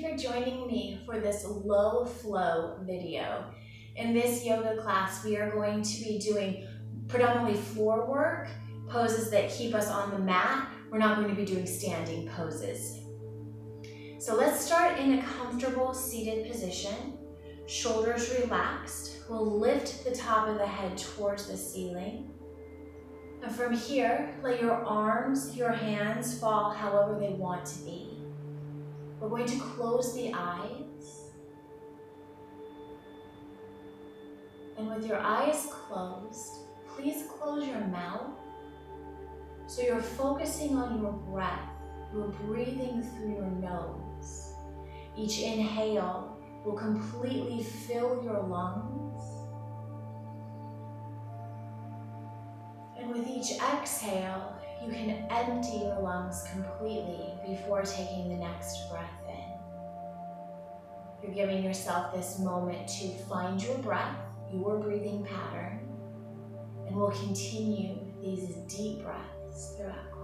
for joining me for this low flow video. In this yoga class, we are going to be doing predominantly floor work, poses that keep us on the mat. We're not going to be doing standing poses. So let's start in a comfortable seated position. Shoulders relaxed. We'll lift the top of the head towards the ceiling. And from here, let your arms, your hands fall however they want to be. We're going to close the eyes. And with your eyes closed, please close your mouth so you're focusing on your breath. You're breathing through your nose. Each inhale will completely fill your lungs. And with each exhale, you can empty your lungs completely before taking the next breath in. You're giving yourself this moment to find your breath, your breathing pattern, and we'll continue these deep breaths throughout class.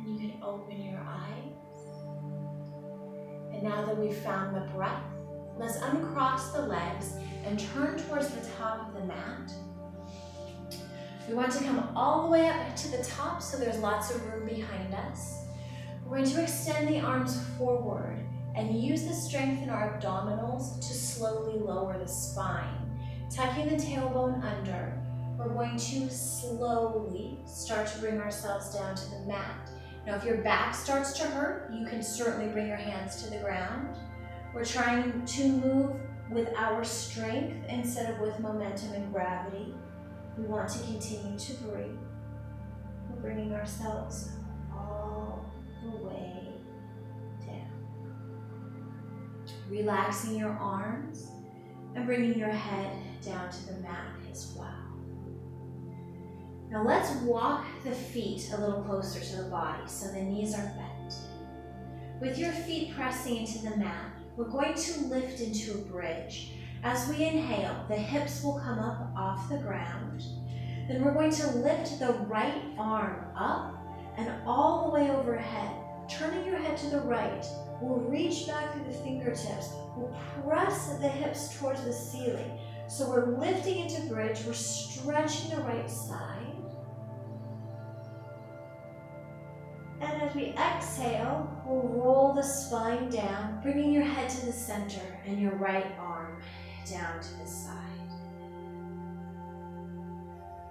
You can open your eyes. And now that we've found the breath, let's uncross the legs and turn towards the top of the mat. We want to come all the way up to the top so there's lots of room behind us. We're going to extend the arms forward and use the strength in our abdominals to slowly lower the spine. Tucking the tailbone under, we're going to slowly start to bring ourselves down to the mat. Now, if your back starts to hurt, you can certainly bring your hands to the ground. We're trying to move with our strength instead of with momentum and gravity. We want to continue to breathe. We're bringing ourselves all the way down. Relaxing your arms and bringing your head down to the mat as well. Now let's walk the feet a little closer to the body so the knees are bent. With your feet pressing into the mat, we're going to lift into a bridge. As we inhale, the hips will come up off the ground. Then we're going to lift the right arm up and all the way overhead. Turning your head to the right, we'll reach back through the fingertips. We'll press the hips towards the ceiling. So we're lifting into bridge, we're stretching the right side. And as we exhale, we'll roll the spine down, bringing your head to the center and your right arm down to the side.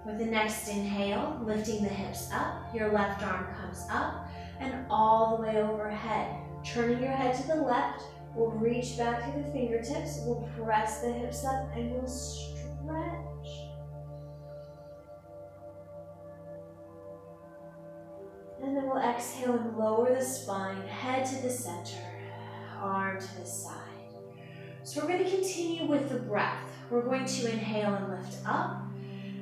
With the next inhale, lifting the hips up, your left arm comes up and all the way overhead. Turning your head to the left, we'll reach back through the fingertips, we'll press the hips up and we'll stretch. And then we'll exhale and lower the spine, head to the center, arm to the side. So we're going to continue with the breath. We're going to inhale and lift up.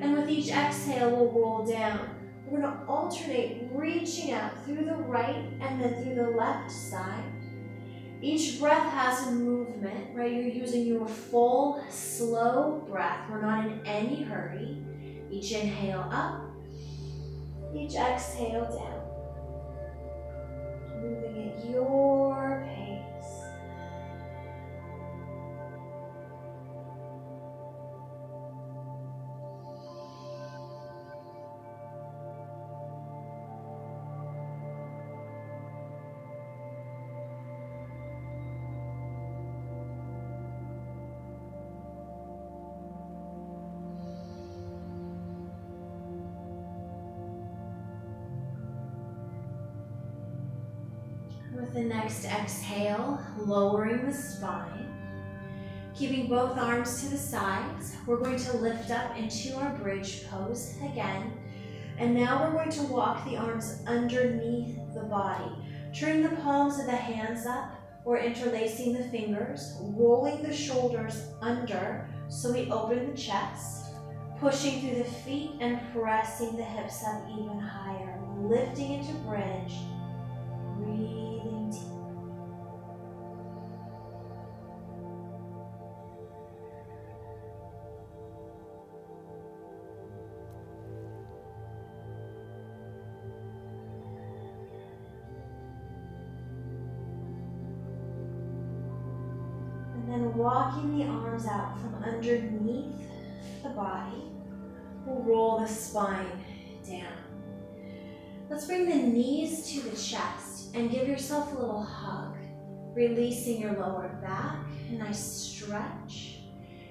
And with each exhale, we'll roll down. We're going to alternate reaching out through the right and then through the left side. Each breath has a movement, right? You're using your full, slow breath. We're not in any hurry. Each inhale up, each exhale down. Moving at your pace. With the next exhale, lowering the spine, keeping both arms to the sides, we're going to lift up into our bridge pose again. And now we're going to walk the arms underneath the body, turning the palms of the hands up or interlacing the fingers, rolling the shoulders under so we open the chest, Pushing through the feet and pressing the hips up even higher. Lifting into bridge. Breathing deep. And then walking the arms out from underneath the body. We'll roll the spine down. Let's bring the knees to the chest and give yourself a little hug, releasing your lower back, a nice stretch.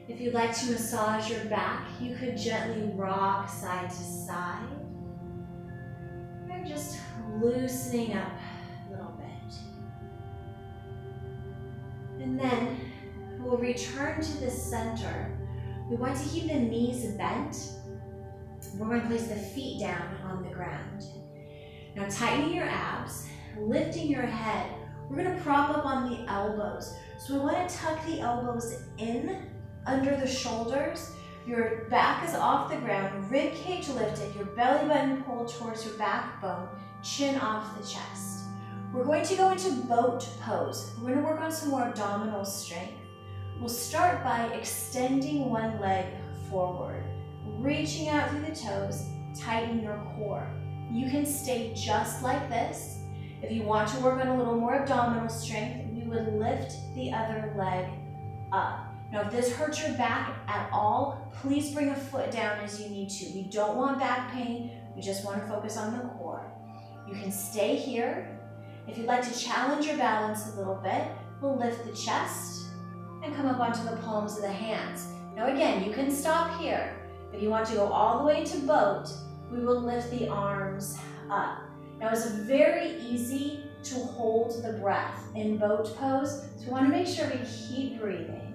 If you'd like to massage your back, you could gently rock side to side. And just loosening up a little bit. And then we'll return to the center. We want to keep the knees bent. We're going to place the feet down on the ground. Now tightening your abs, lifting your head. We're going to prop up on the elbows. So we want to tuck the elbows in under the shoulders. Your back is off the ground, rib cage lifted, your belly button pulled towards your backbone, chin off the chest. We're going to go into boat pose. We're going to work on some more abdominal strength. We'll start by extending one leg forward, reaching out through the toes, tighten your core. You can stay just like this. If you want to work on a little more abdominal strength, we would lift the other leg up. Now, if this hurts your back at all, please bring a foot down as you need to. We don't want back pain. We just want to focus on the core. You can stay here. If you'd like to challenge your balance a little bit, we'll lift the chest and come up onto the palms of the hands. Now again, you can stop here. If you want to go all the way to boat, we will lift the arms up. Now it's very easy to hold the breath in boat pose, so we want to make sure we keep breathing.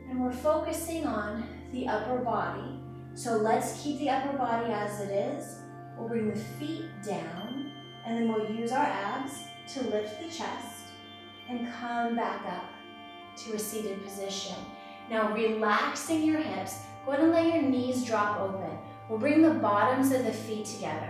And we're focusing on the upper body. So let's keep the upper body as it is. We'll bring the feet down, and then we'll use our abs to lift the chest and come back up to a seated position. Now relaxing your hips, go ahead and let your knees drop open. We'll bring the bottoms of the feet together.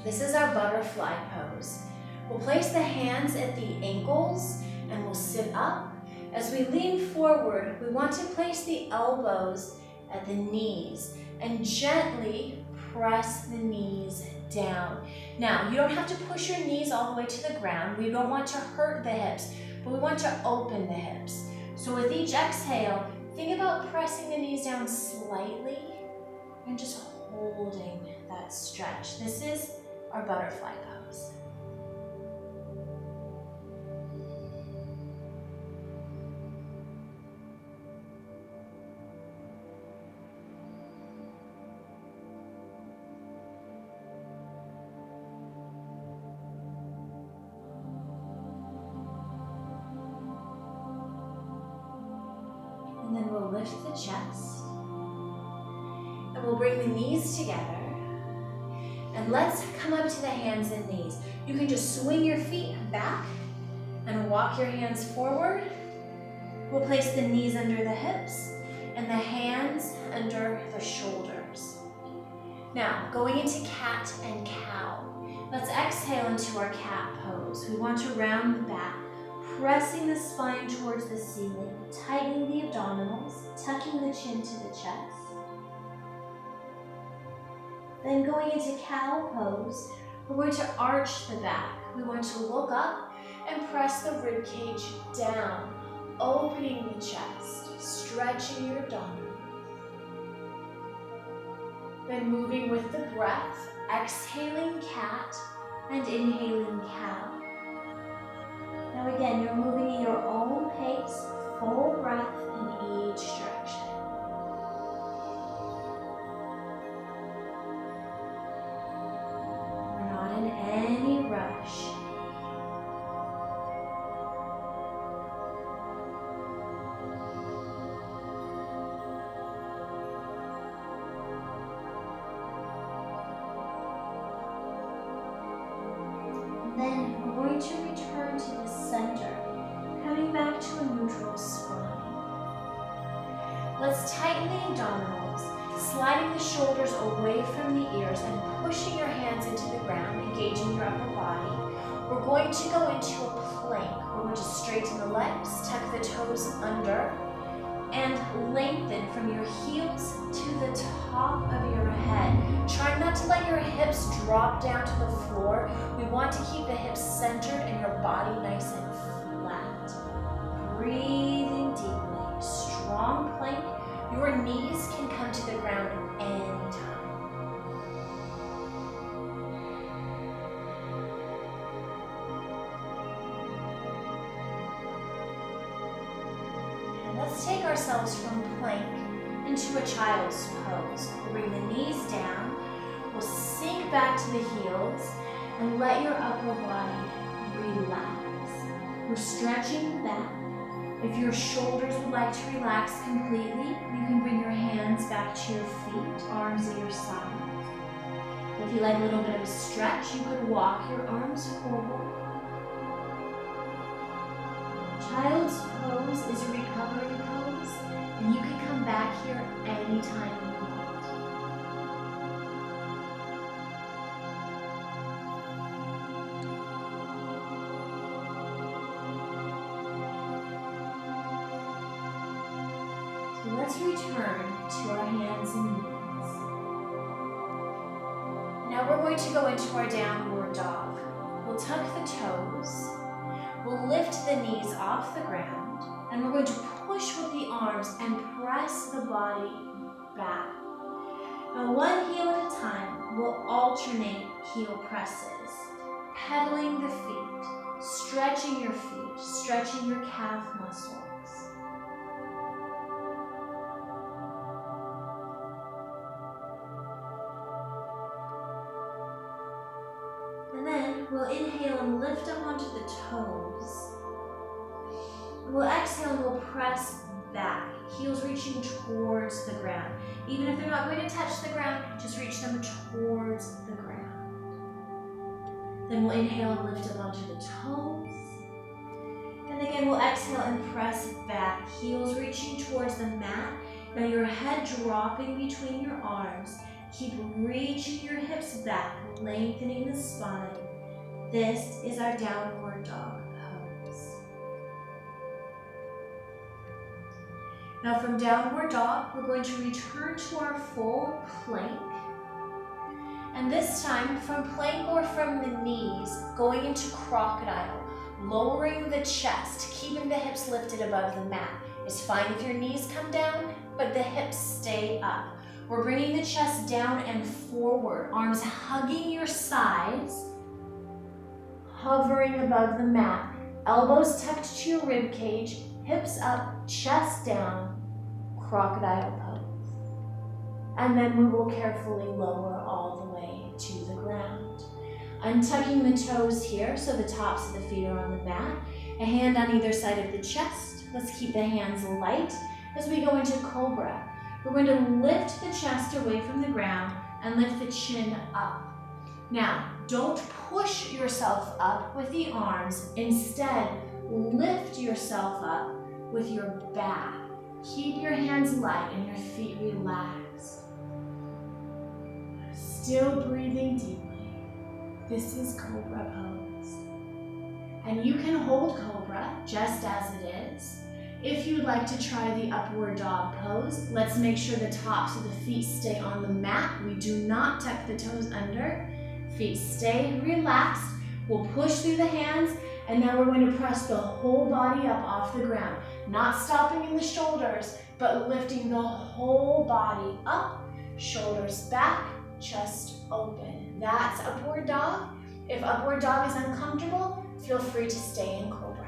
This is our butterfly pose. We'll place the hands at the ankles and we'll sit up. As we lean forward, we want to place the elbows at the knees and gently press the knees down. Now, you don't have to push your knees all the way to the ground. We don't want to hurt the hips, but we want to open the hips. So with each exhale, think about pressing the knees down slightly and just holding that stretch. This is our butterfly pose. And then we'll lift the chest. And we'll bring the knees together. And let's come up to the hands and knees. You can just swing your feet back and walk your hands forward. We'll place the knees under the hips and the hands under the shoulders. Now, going into cat and cow. Let's exhale into our cat pose. We want to round the back, pressing the spine towards the ceiling, tightening the abdominals, tucking the chin to the chest. Then going into cow pose, we're going to arch the back. We want to look up and press the rib cage down, opening the chest, stretching your abdomen. Then moving with the breath, exhaling cat and inhaling cow. Now again, you're moving at your own pace, full breath in each direction. We're not in any rush. to return to the center, coming back to a neutral spine. Let's tighten the abdominals, sliding the shoulders away from the ears and pushing your hands into the ground, engaging your upper body. We're going to go into a plank. We're going to straighten the legs, tuck the toes under, and lengthen from your heels to the top of your head. Try not to let your hips drop down to the floor. We want to keep the hips centered and your body nice and flat. Breathing deeply, strong plank. Your knees can come to the ground anytime. Let's take ourselves from plank into a child's pose. Bring the knees down. We'll sink back to the heels and let your upper body relax. We're stretching back. If your shoulders would like to relax completely, you can bring your hands back to your feet, arms at your sides. If you like a little bit of a stretch, you could walk your arms forward. Child's pose is a recovery pose, and you can come back here anytime you want. So let's return to our hands and knees. Now we're going to go into our downward dog. We'll tuck the toes. We'll lift the knees off the ground, and we're going to push with the arms and press the body back. Now, one heel at a time, we'll alternate heel presses, pedaling the feet, stretching your feet, stretching your calf muscles. And then we'll inhale and lift up onto the toes. We'll exhale and we'll press back, heels reaching towards the ground. Even if they're not going to touch the ground, just reach them towards the ground. Then we'll inhale and lift up onto the toes. And again, we'll exhale and press back, heels reaching towards the mat. Now your head dropping between your arms. Keep reaching your hips back, lengthening the spine. This is our downward dog pose. Now from downward dog, we're going to return to our full plank. And this time, from plank or from the knees, going into crocodile, lowering the chest, keeping the hips lifted above the mat. It's fine if your knees come down, but the hips stay up. We're bringing the chest down and forward, arms hugging your sides, hovering above the mat, elbows tucked to your rib cage, hips up, chest down, crocodile pose. And then we will carefully lower all the way to the ground. Untucking the toes here so the tops of the feet are on the mat, a hand on either side of the chest. Let's keep the hands light as we go into cobra. We're going to lift the chest away from the ground and lift the chin up. Now, don't push yourself up with the arms. Instead, lift yourself up with your back. Keep your hands light and your feet relaxed. Still breathing deeply. This is Cobra pose. And you can hold Cobra just as it is. If you'd like to try the upward dog pose, let's make sure the tops of the feet stay on the mat. We do not tuck the toes under. Feet stay relaxed. We'll push through the hands, and now we're going to press the whole body up off the ground. Not stopping in the shoulders, but lifting the whole body up, shoulders back, chest open. That's upward dog. If upward dog is uncomfortable, feel free to stay in cobra.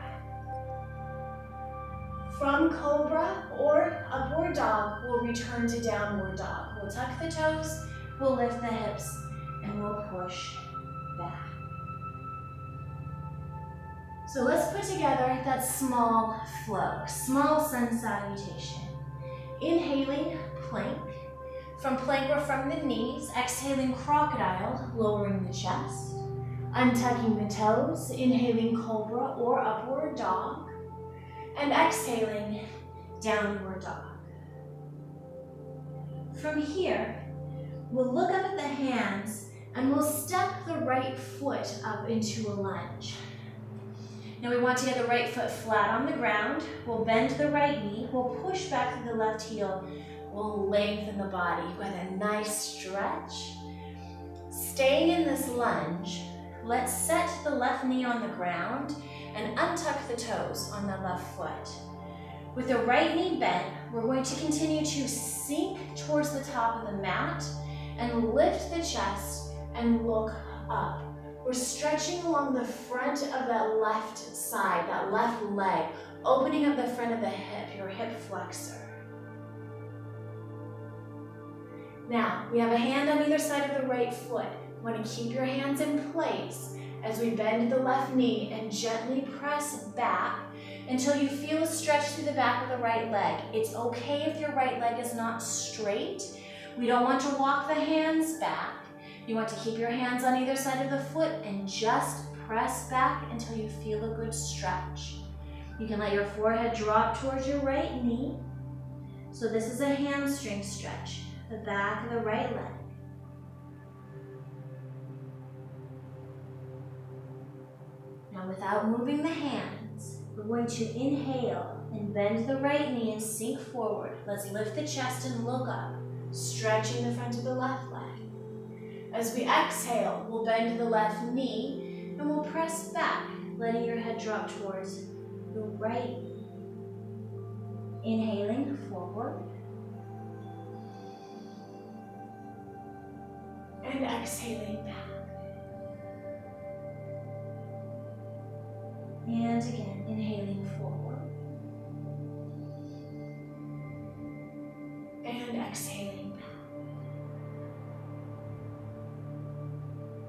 From cobra or upward dog, we'll return to downward dog. We'll tuck the toes, we'll lift the hips, and we'll push back. So let's put together that small flow, small sun salutation. Inhaling, plank. From plank or from the knees, exhaling crocodile, lowering the chest. Untucking the toes, inhaling cobra or upward dog, and exhaling downward dog. From here, we'll look up at the hands and we'll step the right foot up into a lunge. Now we want to get the right foot flat on the ground. We'll bend the right knee. We'll push back through the left heel. We'll lengthen the body with a nice stretch. Staying in this lunge, let's set the left knee on the ground and untuck the toes on the left foot. With the right knee bent, we're going to continue to sink towards the top of the mat and lift the chest and look up. We're stretching along the front of that left side, that left leg, opening up the front of the hip, your hip flexor. Now, we have a hand on either side of the right foot. You want to keep your hands in place as we bend the left knee and gently press back until you feel a stretch through the back of the right leg. It's okay if your right leg is not straight. We don't want to walk the hands back. You want to keep your hands on either side of the foot and just press back until you feel a good stretch. You can let your forehead drop towards your right knee. So this is a hamstring stretch, the back of the right leg. Now without moving the hands, we're going to inhale and bend the right knee and sink forward. Let's lift the chest and look up, stretching the front of the left leg. As we exhale, we'll bend the left knee and we'll press back, letting your head drop towards the right knee. Inhaling forward. And exhaling back. And again, inhaling forward. And exhaling back.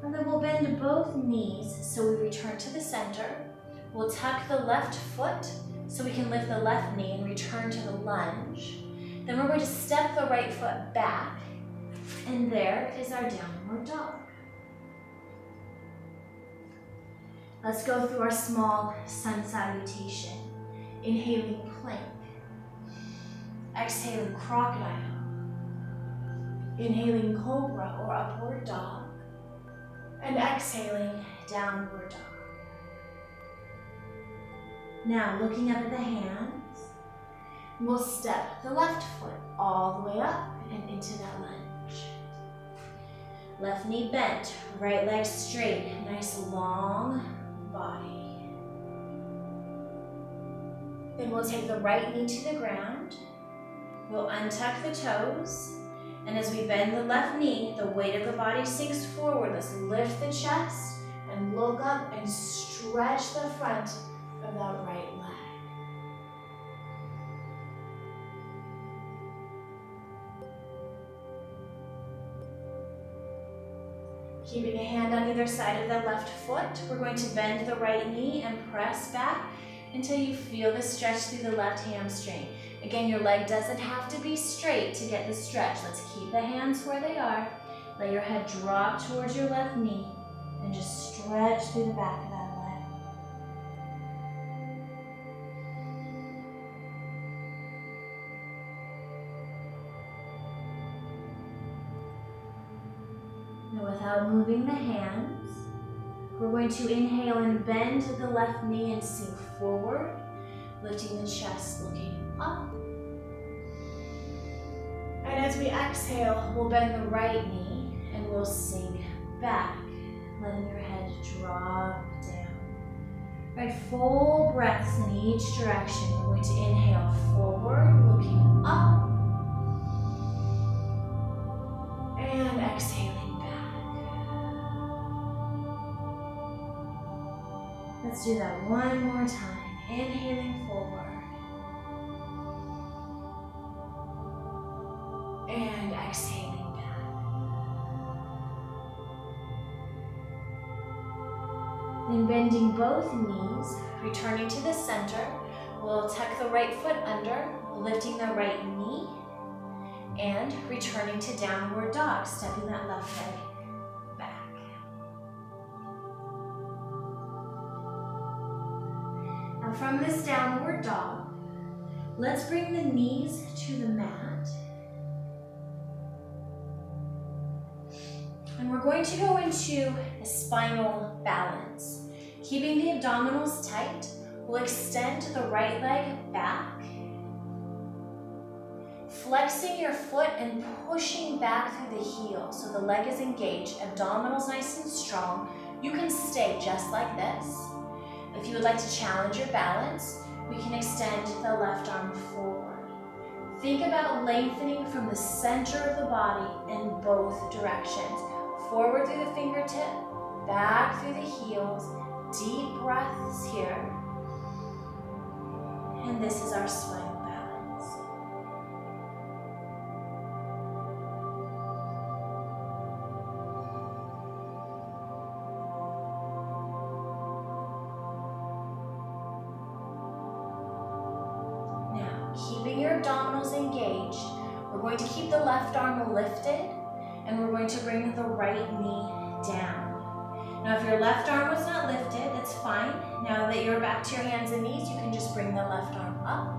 And then we'll bend both knees so we return to the center. We'll tuck the left foot so we can lift the left knee and return to the lunge. Then we're going to step the right foot back. And there is our downward dog. Let's go through our small sun salutation. Inhaling plank. Exhaling crocodile. Inhaling cobra or upward dog. And exhaling downward dog. Now looking up at the hands, we'll step the left foot all the way up and into that lunge. Left knee bent, right leg straight, nice long body. Then we'll take the right knee to the ground. We'll untuck the toes. And as we bend the left knee, the weight of the body sinks forward. Let's lift the chest and look up and stretch the front of that right leg. Keeping a hand on either side of the left foot, we're going to bend the right knee and press back until you feel the stretch through the left hamstring. Again, your leg doesn't have to be straight to get the stretch. Let's keep the hands where they are. Let your head drop towards your left knee and just stretch through the back of that leg. Now without moving the hands, we're going to inhale and bend the left knee and sink forward, lifting the chest, looking up. And as we exhale, we'll bend the right knee and we'll sink back, letting your head drop down. Right, full breaths in each direction. We're going to inhale forward, looking up. And exhaling back. Let's do that one more time. Inhaling forward. And exhaling back. Then bending both knees, returning to the center. We'll tuck the right foot under, lifting the right knee, and returning to downward dog, stepping that left leg back. from this downward dog, let's bring the knees to the mat. And we're going to go into a spinal balance. Keeping the abdominals tight, we'll extend the right leg back, flexing your foot and pushing back through the heel so the leg is engaged, abdominals nice and strong. You can stay just like this. If you would like to challenge your balance, we can extend the left arm forward. Think about lengthening from the center of the body in both directions. Forward through the fingertip, back through the heels, deep breaths here. And this is our spinal balance. Now, keeping your abdominals engaged, we're going to keep the left arm lifted, and we're going to bring the right knee down. Now, if your left arm was not lifted, it's fine. Now that you're back to your hands and knees, you can just bring the left arm up.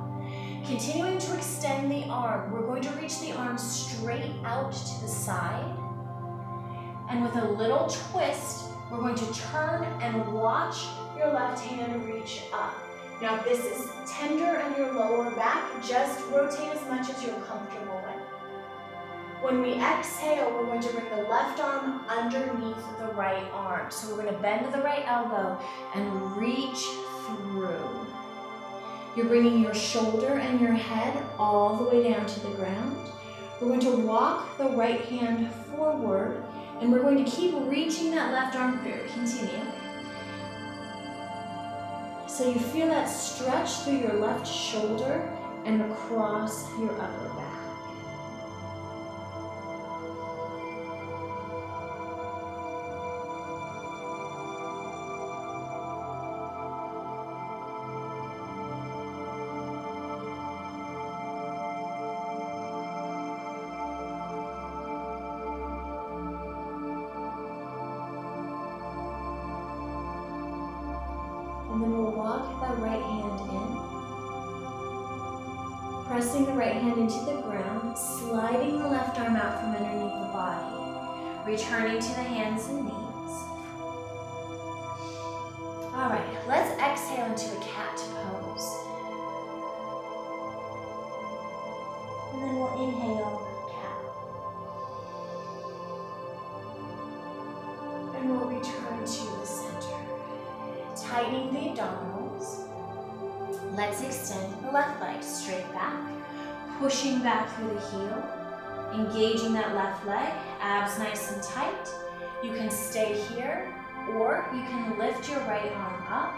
Continuing to extend the arm, we're going to reach the arm straight out to the side. And with a little twist, we're going to turn and watch your left hand reach up. Now, if this is tender in your lower back, just rotate as much as you're comfortable with. When we exhale, we're going to bring the left arm underneath the right arm. So we're going to bend the right elbow and reach through. You're bringing your shoulder and your head all the way down to the ground. We're going to walk the right hand forward, and we're going to keep reaching that left arm through. Continue. So you feel that stretch through your left shoulder and across your upper back. And then we'll walk that right hand in, pressing the right hand into the ground, sliding the left arm out from underneath the body, returning to the hands and knees. All right, let's exhale into a cat pose. And then we'll inhale, cat. And we'll return to the center. Tightening the abdominals. Let's extend the left leg straight back, pushing back through the heel, engaging that left leg, abs nice and tight. You can stay here, or you can lift your right arm up,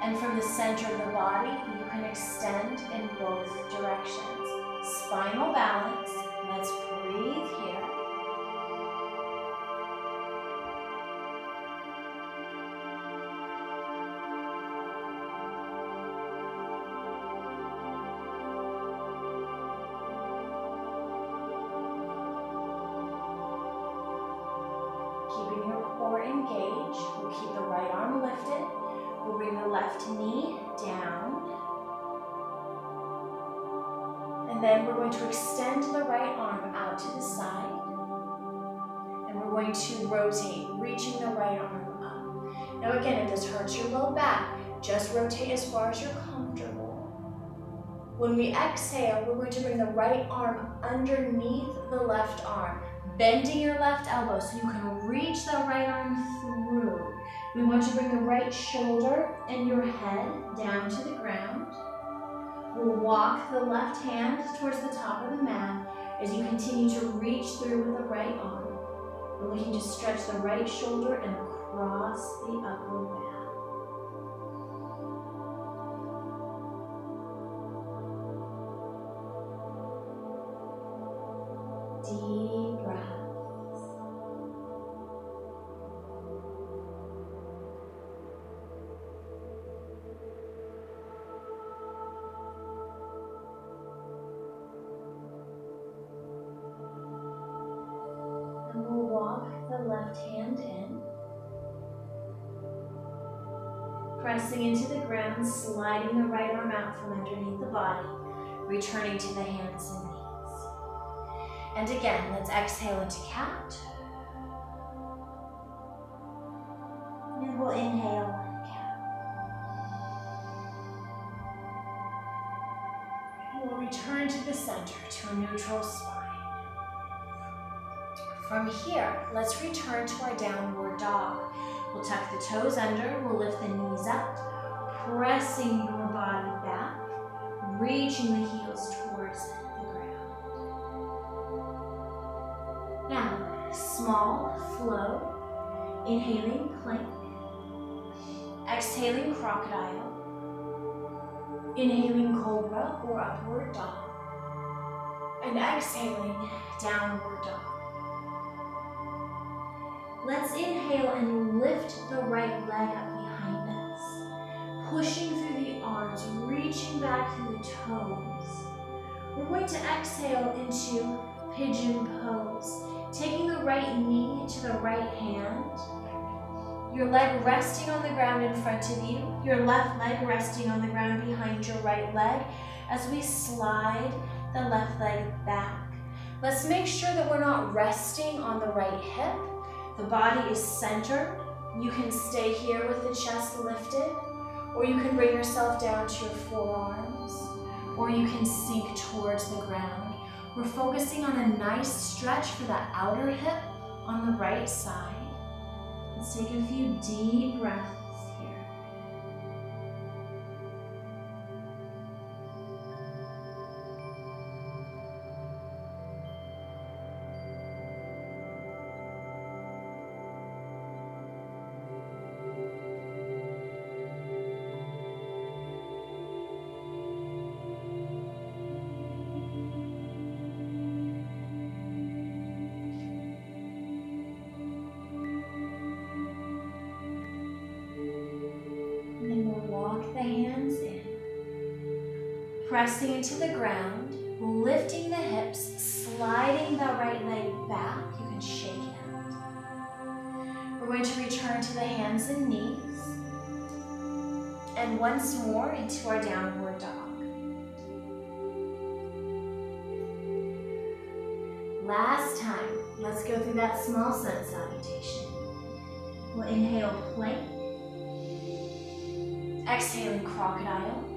and from the center of the body, you can extend in both directions. Spinal balance. Let's breathe here. Keeping your core engaged, we'll keep the right arm lifted. We'll bring the left knee down. And then we're going to extend the right arm out to the side. And we're going to rotate, reaching the right arm up. Now again, if this hurts your low back, just rotate as far as you're comfortable. When we exhale, we're going to bring the right arm underneath the left arm, bending your left elbow so you can reach the right arm through. We want to bring the right shoulder and your head down to the ground. We'll walk the left hand towards the top of the mat as you continue to reach through with the right arm. We're looking to stretch the right shoulder and across the upper back. Deep breaths. And we'll walk the left hand in. pressing into the ground, sliding the right arm out from underneath the body, returning to the hands and knees. And again, let's exhale into cat. And we'll inhale, cat. And we'll return to the center, to a neutral spine. From here, let's return to our downward dog. We'll tuck the toes under, we'll lift the knees up, pressing your body back, reaching the heels towards the ground. Now, small flow, inhaling plank, exhaling crocodile, inhaling cobra or upward dog, and exhaling downward dog. Let's inhale and lift the right leg up behind us, pushing through the arms, reaching back through the toes. We're going to exhale into pigeon pose, taking the right knee to the right hand, your leg resting on the ground in front of you, your left leg resting on the ground behind your right leg as we slide the left leg back. Let's make sure that we're not resting on the right hip. The body is centered. You can stay here with the chest lifted, or you can bring yourself down to your forearms, or you can sink towards the ground. We're focusing on a nice stretch for that outer hip on the right side. Let's take a few deep breaths here. Pressing into the ground, lifting the hips, sliding the right leg back. You can shake it. We're going to return to the hands and knees. And once more into our downward dog. Last time, let's go through that small sun salutation. We'll inhale plank. Exhaling crocodile.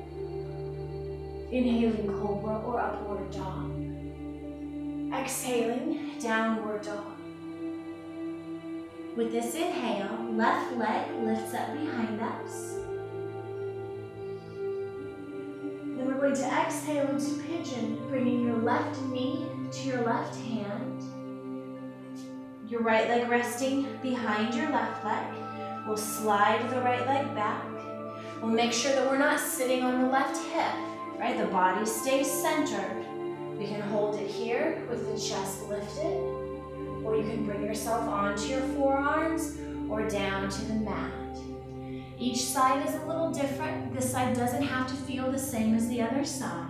Inhaling cobra or upward dog. Exhaling downward dog. With this inhale, left leg lifts up behind us. Then we're going to exhale into pigeon, bringing your left knee to your left hand. Your right leg resting behind your left leg. We'll slide the right leg back. We'll make sure that we're not sitting on the left hip. Right, the body stays centered. We can hold it here with the chest lifted, or you can bring yourself onto your forearms or down to the mat. Each side is a little different. This side doesn't have to feel the same as the other side.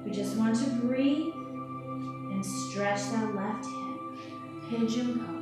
We just want to breathe and stretch that left hip. Pigeon pose.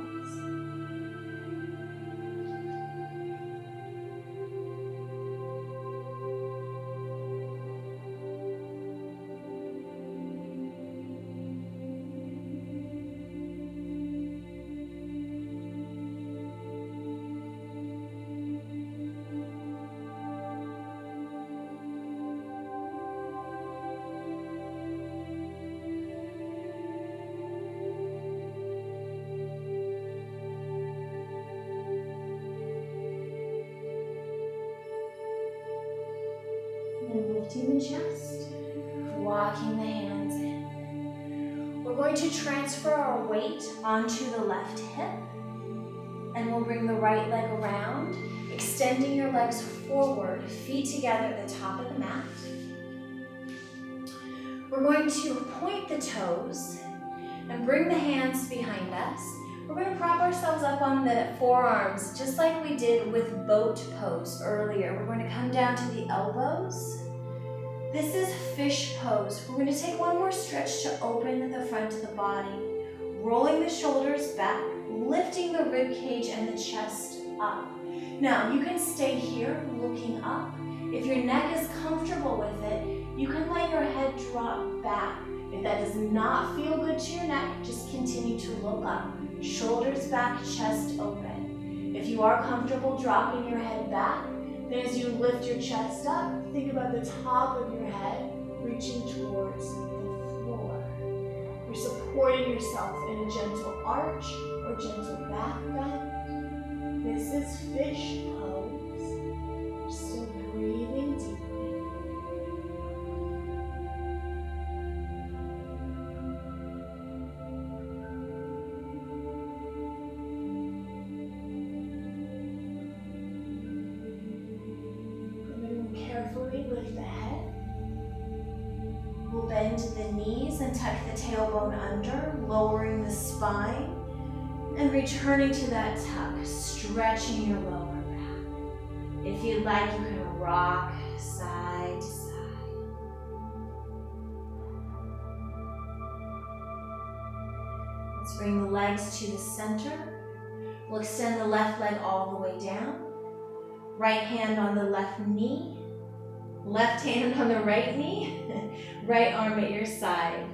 Lifting the chest, walking the hands in. We're going to transfer our weight onto the left hip, and we'll bring the right leg around, extending your legs forward, feet together at the top of the mat. We're going to point the toes and bring the hands behind us. We're going to prop ourselves up on the forearms, just like we did with boat pose earlier. We're going to come down to the elbows. This is fish pose. We're going to take one more stretch to open the front of the body, rolling the shoulders back, lifting the rib cage and the chest up. Now, you can stay here looking up. If your neck is comfortable with it, you can let your head drop back. If that does not feel good to your neck, just continue to look up. Shoulders back, chest open. If you are comfortable dropping your head back, then as you lift your chest up, think about the top of your head reaching towards the floor. You're supporting yourself in a gentle arch or gentle back bend. This is fish pose. You're still breathing deeply. Carefully lift the head. We'll bend the knees and tuck the tailbone under, lowering the spine and returning to that tuck, stretching your lower back. If you'd like, you can rock side to side. Let's bring the legs to the center. We'll extend the left leg all the way down. Right hand on the left knee. Left hand on the right knee, right arm at your side.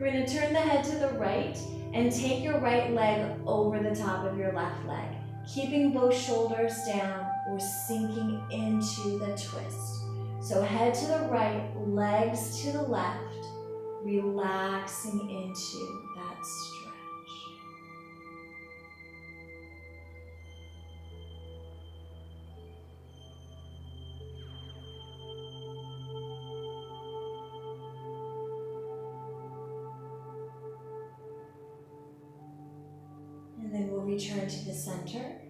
We're going to turn the head to the right and take your right leg over the top of your left leg, keeping both shoulders down or sinking into the twist. So head to the right, legs to the left, relaxing into that stretch. And then we'll return to the center.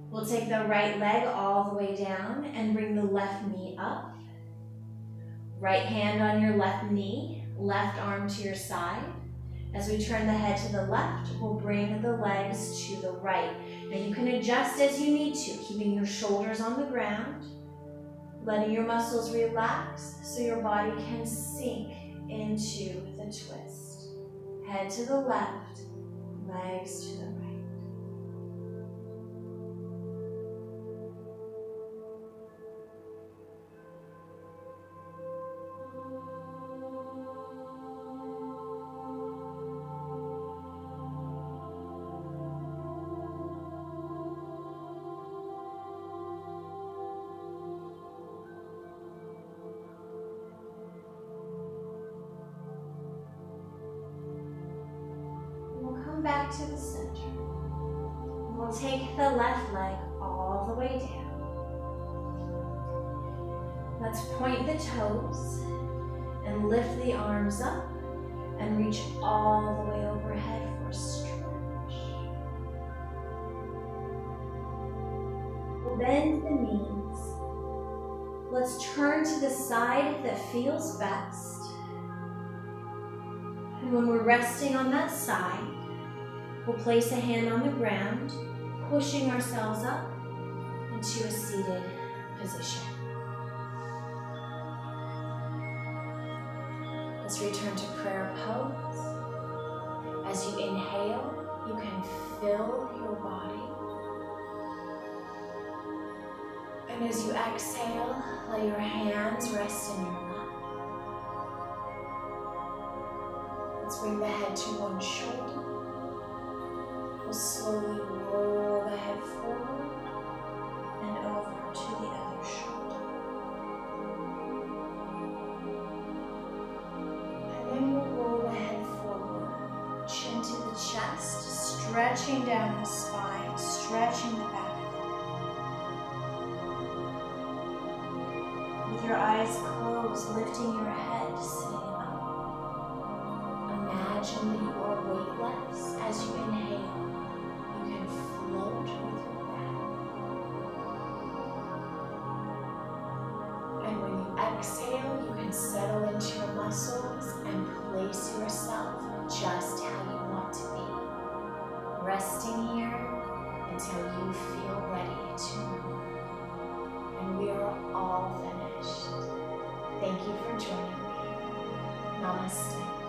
We'll take the right leg all the way down and bring the left knee up. Right hand on your left knee, left arm to your side. As we turn the head to the left, we'll bring the legs to the right. Now you can adjust as you need to, keeping your shoulders on the ground, letting your muscles relax so your body can sink into the twist. Head to the left, legs to the right. Back to the center. We'll take the left leg all the way down. Let's point the toes and lift the arms up and reach all the way overhead for a stretch. We'll bend the knees. Let's turn to the side that feels best. And when we're resting on that side, we'll place a hand on the ground, pushing ourselves up into a seated position. Let's return to prayer pose. As you inhale, you can fill your body. And as you exhale, let your hands rest in your lap. Let's bring the head to one shoulder. We'll slowly roll the head forward and over to the other shoulder. And then we'll roll the head forward, chin to the chest, stretching down the spine, stretching the back. With your eyes closed, lifting your head, sitting up. Imagine that you are weightless as you inhale. Float with your breath. And when you exhale, you can settle into your muscles and place yourself just how you want to be. Resting here until you feel ready to move. And we are all finished. Thank you for joining me. Namaste.